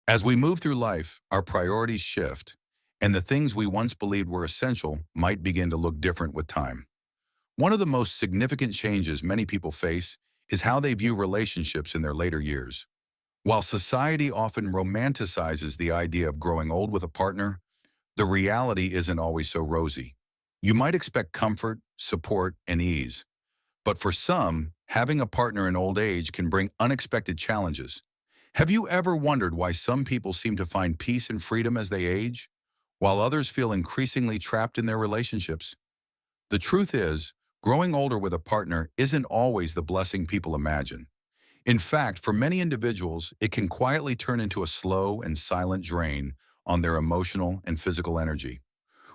As we move through life, our priorities shift, and the things we once believed were essential might begin to look different with time. One of the most significant changes many people face is how they view relationships in their later years. While society often romanticizes the idea of growing old with a partner, the reality isn't always so rosy. You might expect comfort, support, and ease, but for some, having a partner in old age can bring unexpected challenges. Have you ever wondered why some people seem to find peace and freedom as they age, while others feel increasingly trapped in their relationships? The truth is, growing older with a partner isn't always the blessing people imagine. In fact, for many individuals, it can quietly turn into a slow and silent drain on their emotional and physical energy.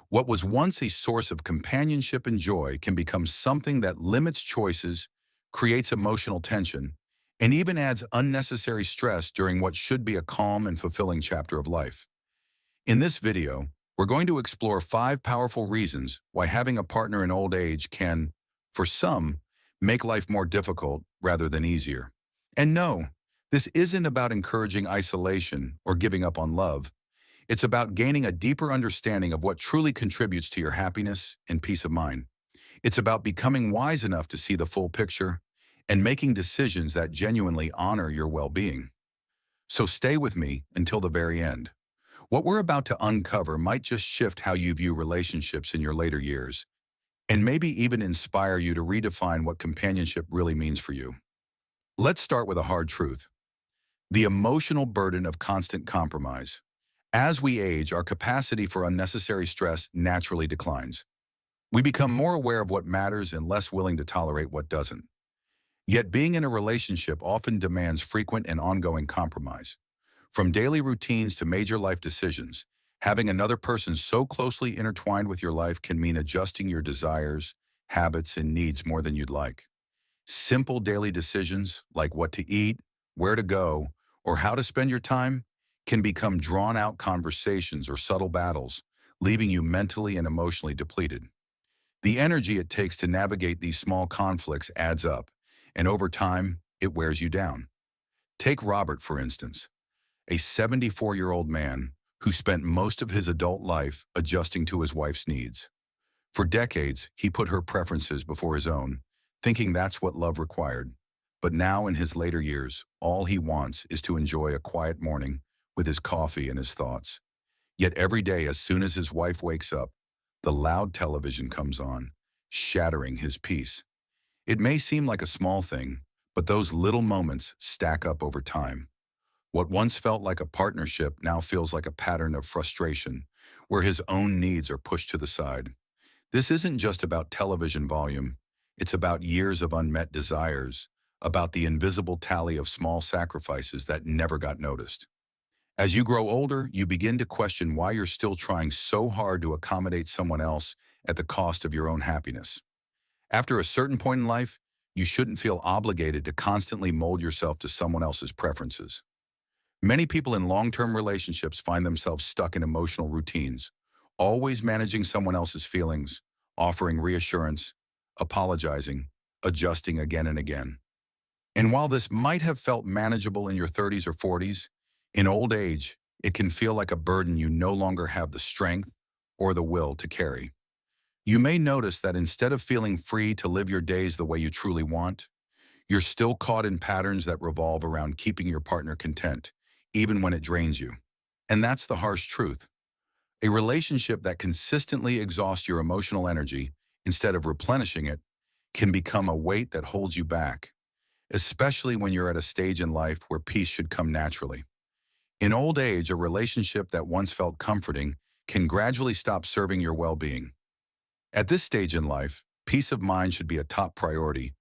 What was once a source of companionship and joy can become something that limits choices, creates emotional tension, and even adds unnecessary stress during what should be a calm and fulfilling chapter of life. In this video, we're going to explore 5 powerful reasons why having a partner in old age can, for some, make life more difficult rather than easier. And no, this isn't about encouraging isolation or giving up on love. It's about gaining a deeper understanding of what truly contributes to your happiness and peace of mind. It's about becoming wise enough to see the full picture and making decisions that genuinely honor your well-being. So stay with me until the very end. What we're about to uncover might just shift how you view relationships in your later years, and maybe even inspire you to redefine what companionship really means for you. Let's start with a hard truth: the emotional burden of constant compromise. As we age, our capacity for unnecessary stress naturally declines. We become more aware of what matters and less willing to tolerate what doesn't. Yet being in a relationship often demands frequent and ongoing compromise. From daily routines to major life decisions, having another person so closely intertwined with your life can mean adjusting your desires, habits, and needs more than you'd like. Simple daily decisions like what to eat, where to go, or how to spend your time can become drawn-out conversations or subtle battles, leaving you mentally and emotionally depleted. The energy it takes to navigate these small conflicts adds up, and over time, it wears you down. Take Robert, for instance, a 74-year-old man who spent most of his adult life adjusting to his wife's needs. For decades, he put her preferences before his own, thinking that's what love required. But now, in his later years, all he wants is to enjoy a quiet morning with his coffee and his thoughts. Yet every day, as soon as his wife wakes up, the loud television comes on, shattering his peace. It may seem like a small thing, but those little moments stack up over time. What once felt like a partnership now feels like a pattern of frustration, where his own needs are pushed to the side. This isn't just about television volume, it's about years of unmet desires, about the invisible tally of small sacrifices that never got noticed. As you grow older, you begin to question why you're still trying so hard to accommodate someone else at the cost of your own happiness. After a certain point in life, you shouldn't feel obligated to constantly mold yourself to someone else's preferences. Many people in long-term relationships find themselves stuck in emotional routines, always managing someone else's feelings, offering reassurance, apologizing, adjusting again and again. And while this might have felt manageable in your 30s or 40s, in old age, it can feel like a burden you no longer have the strength or the will to carry. You may notice that instead of feeling free to live your days the way you truly want, you're still caught in patterns that revolve around keeping your partner content, even when it drains you. And that's the harsh truth. A relationship that consistently exhausts your emotional energy instead of replenishing it can become a weight that holds you back, especially when you're at a stage in life where peace should come naturally. In old age, a relationship that once felt comforting can gradually stop serving your well-being. At this stage in life, peace of mind should be a top priority,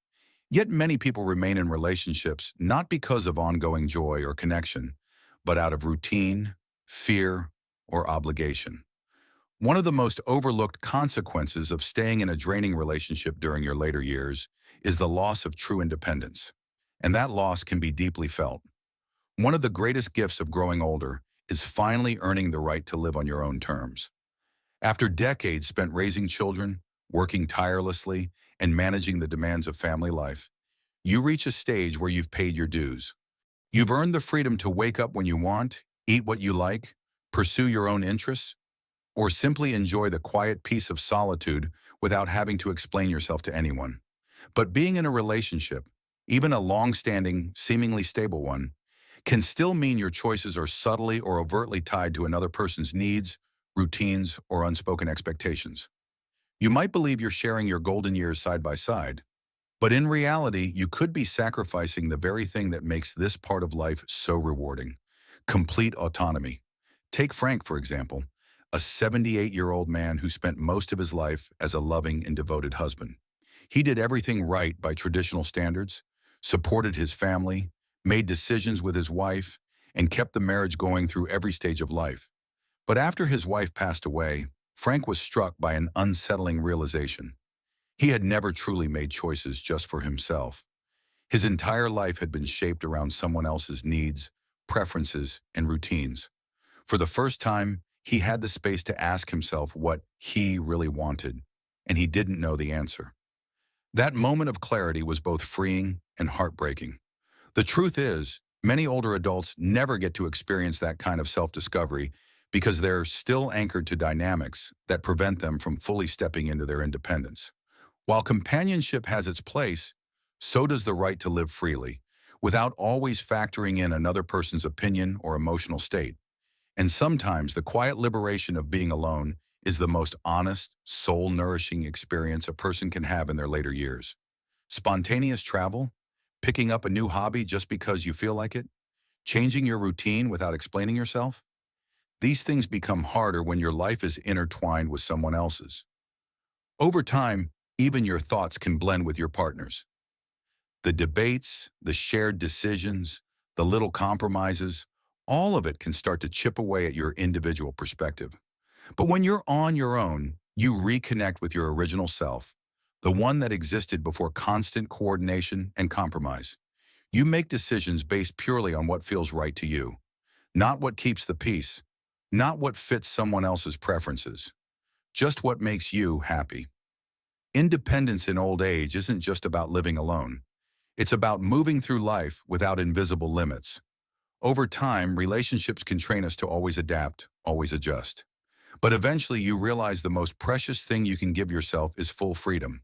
yet many people remain in relationships not because of ongoing joy or connection, but out of routine, fear, or obligation. One of the most overlooked consequences of staying in a draining relationship during your later years is the loss of true independence. And that loss can be deeply felt. One of the greatest gifts of growing older is finally earning the right to live on your own terms. After decades spent raising children, working tirelessly, and managing the demands of family life, you reach a stage where you've paid your dues. You've earned the freedom to wake up when you want, eat what you like, pursue your own interests, or simply enjoy the quiet peace of solitude without having to explain yourself to anyone. But being in a relationship, even a long-standing, seemingly stable one, can still mean your choices are subtly or overtly tied to another person's needs, routines, or unspoken expectations. You might believe you're sharing your golden years side by side, but in reality, you could be sacrificing the very thing that makes this part of life so rewarding: complete autonomy. Take Frank, for example, a 78-year-old man who spent most of his life as a loving and devoted husband. He did everything right by traditional standards, supported his family, made decisions with his wife, and kept the marriage going through every stage of life. But after his wife passed away, Frank was struck by an unsettling realization. He had never truly made choices just for himself. His entire life had been shaped around someone else's needs, preferences, and routines. For the first time, he had the space to ask himself what he really wanted, and he didn't know the answer. That moment of clarity was both freeing and heartbreaking. The truth is, many older adults never get to experience that kind of self-discovery because they're still anchored to dynamics that prevent them from fully stepping into their independence. While companionship has its place, so does the right to live freely, without always factoring in another person's opinion or emotional state. And sometimes the quiet liberation of being alone is the most honest, soul-nourishing experience a person can have in their later years. Spontaneous travel, picking up a new hobby just because you feel like it, changing your routine without explaining yourself. These things become harder when your life is intertwined with someone else's. Over time, even your thoughts can blend with your partner's. The debates, the shared decisions, the little compromises, all of it can start to chip away at your individual perspective. But when you're on your own, you reconnect with your original self, the one that existed before constant coordination and compromise. You make decisions based purely on what feels right to you, not what keeps the peace, not what fits someone else's preferences, just what makes you happy. Independence in old age isn't just about living alone. It's about moving through life without invisible limits. Over time, relationships can train us to always adapt, always adjust. But eventually you realize the most precious thing you can give yourself is full freedom,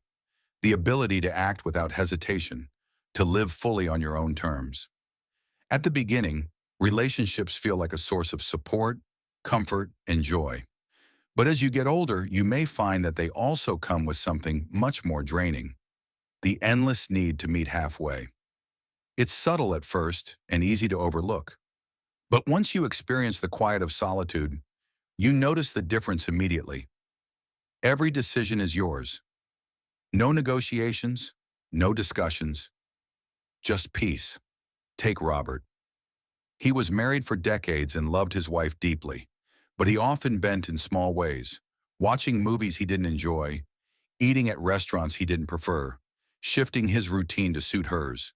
the ability to act without hesitation, to live fully on your own terms. At the beginning, relationships feel like a source of support, comfort, and joy. But as you get older, you may find that they also come with something much more draining: the endless need to meet halfway. It's subtle at first and easy to overlook. But once you experience the quiet of solitude, you notice the difference immediately. Every decision is yours. No negotiations, no discussions, just peace. Take Robert. He was married for decades and loved his wife deeply, but he often bent in small ways, watching movies he didn't enjoy, eating at restaurants he didn't prefer, shifting his routine to suit hers.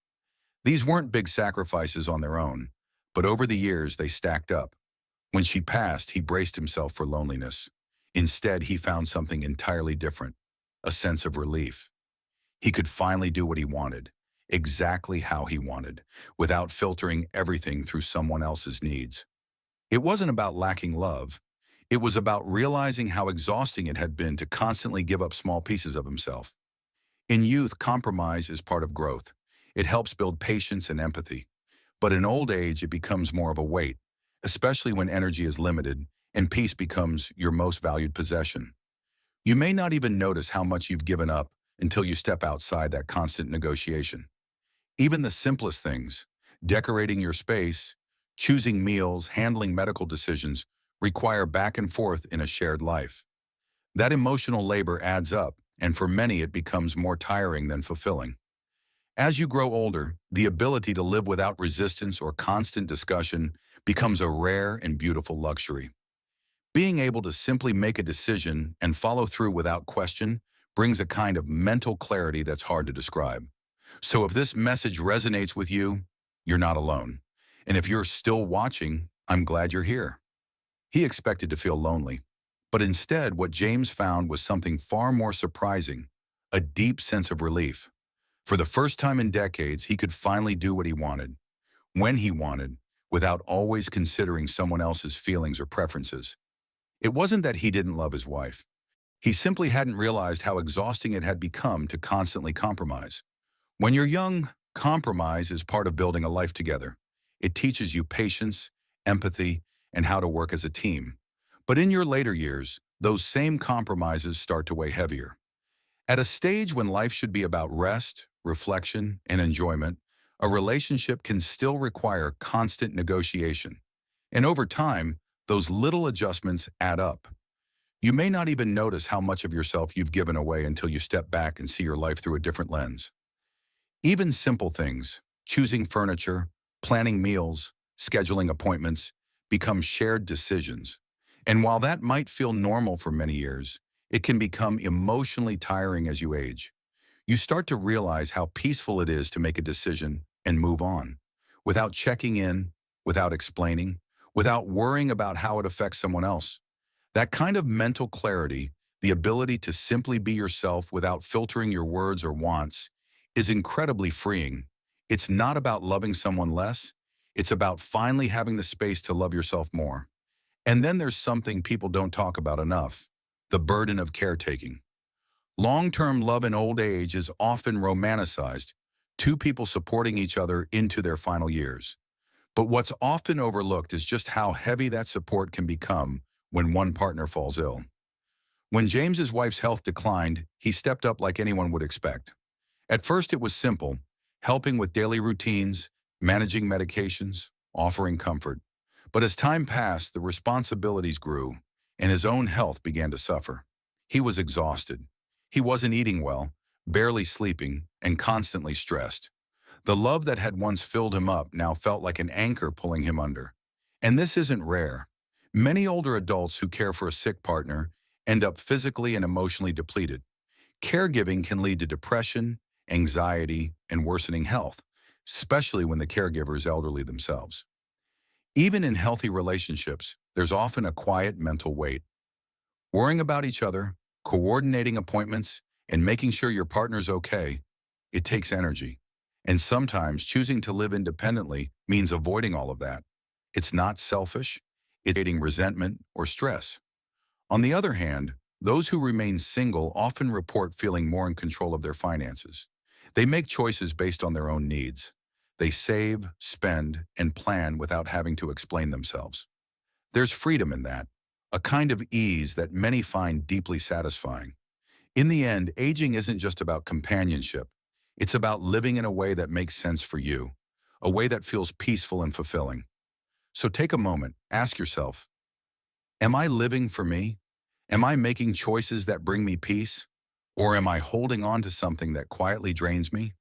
These weren't big sacrifices on their own, but over the years they stacked up. When she passed, he braced himself for loneliness. Instead, he found something entirely different: a sense of relief. He could finally do what he wanted, exactly how he wanted, without filtering everything through someone else's needs. It wasn't about lacking love. It was about realizing how exhausting it had been to constantly give up small pieces of himself. In youth, compromise is part of growth. It helps build patience and empathy. But in old age, it becomes more of a weight, especially when energy is limited and peace becomes your most valued possession. You may not even notice how much you've given up until you step outside that constant negotiation. Even the simplest things, decorating your space, choosing meals, handling medical decisions, require back and forth in a shared life. That emotional labor adds up, and for many it becomes more tiring than fulfilling. As you grow older, the ability to live without resistance or constant discussion becomes a rare and beautiful luxury. Being able to simply make a decision and follow through without question brings a kind of mental clarity that's hard to describe. So if this message resonates with you, you're not alone. And if you're still watching, I'm glad you're here. He expected to feel lonely, but instead what James found was something far more surprising: a deep sense of relief. For the first time in decades, he could finally do what he wanted, when he wanted, without always considering someone else's feelings or preferences. It wasn't that he didn't love his wife. He simply hadn't realized how exhausting it had become to constantly compromise. When you're young, compromise is part of building a life together. It teaches you patience, empathy, and how to work as a team. But in your later years, those same compromises start to weigh heavier. At a stage when life should be about rest, reflection, and enjoyment, a relationship can still require constant negotiation. And over time, those little adjustments add up. You may not even notice how much of yourself you've given away until you step back and see your life through a different lens. Even simple things, choosing furniture, planning meals, scheduling appointments, become shared decisions. And while that might feel normal for many years, it can become emotionally tiring as you age. You start to realize how peaceful it is to make a decision and move on, without checking in, without explaining, without worrying about how it affects someone else. That kind of mental clarity, the ability to simply be yourself without filtering your words or wants, is incredibly freeing. It's not about loving someone less, it's about finally having the space to love yourself more. And then there's something people don't talk about enough: the burden of caretaking. Long-term love in old age is often romanticized, two people supporting each other into their final years. But what's often overlooked is just how heavy that support can become when one partner falls ill. When James's wife's health declined, he stepped up like anyone would expect. At first it was simple, helping with daily routines, managing medications, offering comfort. But as time passed, the responsibilities grew, and his own health began to suffer. He was exhausted. He wasn't eating well, barely sleeping, and constantly stressed. The love that had once filled him up now felt like an anchor pulling him under. And this isn't rare. Many older adults who care for a sick partner end up physically and emotionally depleted. Caregiving can lead to depression, anxiety, and worsening health, especially when the caregiver is elderly themselves. Even in healthy relationships, there's often a quiet mental weight. Worrying about each other, coordinating appointments, and making sure your partner's okay, it takes energy. And sometimes choosing to live independently means avoiding all of that. It's not selfish, it's creating resentment or stress. On the other hand, those who remain single often report feeling more in control of their finances. They make choices based on their own needs. They save, spend, and plan without having to explain themselves. There's freedom in that, a kind of ease that many find deeply satisfying. In the end, aging isn't just about companionship. It's about living in a way that makes sense for you, a way that feels peaceful and fulfilling. So take a moment, ask yourself, am I living for me? Am I making choices that bring me peace? Or am I holding on to something that quietly drains me?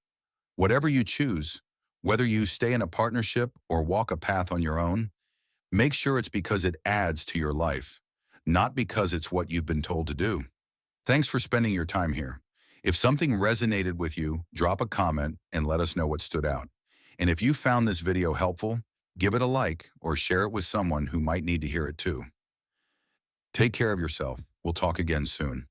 Whatever you choose, whether you stay in a partnership or walk a path on your own, make sure it's because it adds to your life, not because it's what you've been told to do. Thanks for spending your time here. If something resonated with you, drop a comment and let us know what stood out. And if you found this video helpful, give it a like or share it with someone who might need to hear it too. Take care of yourself. We'll talk again soon.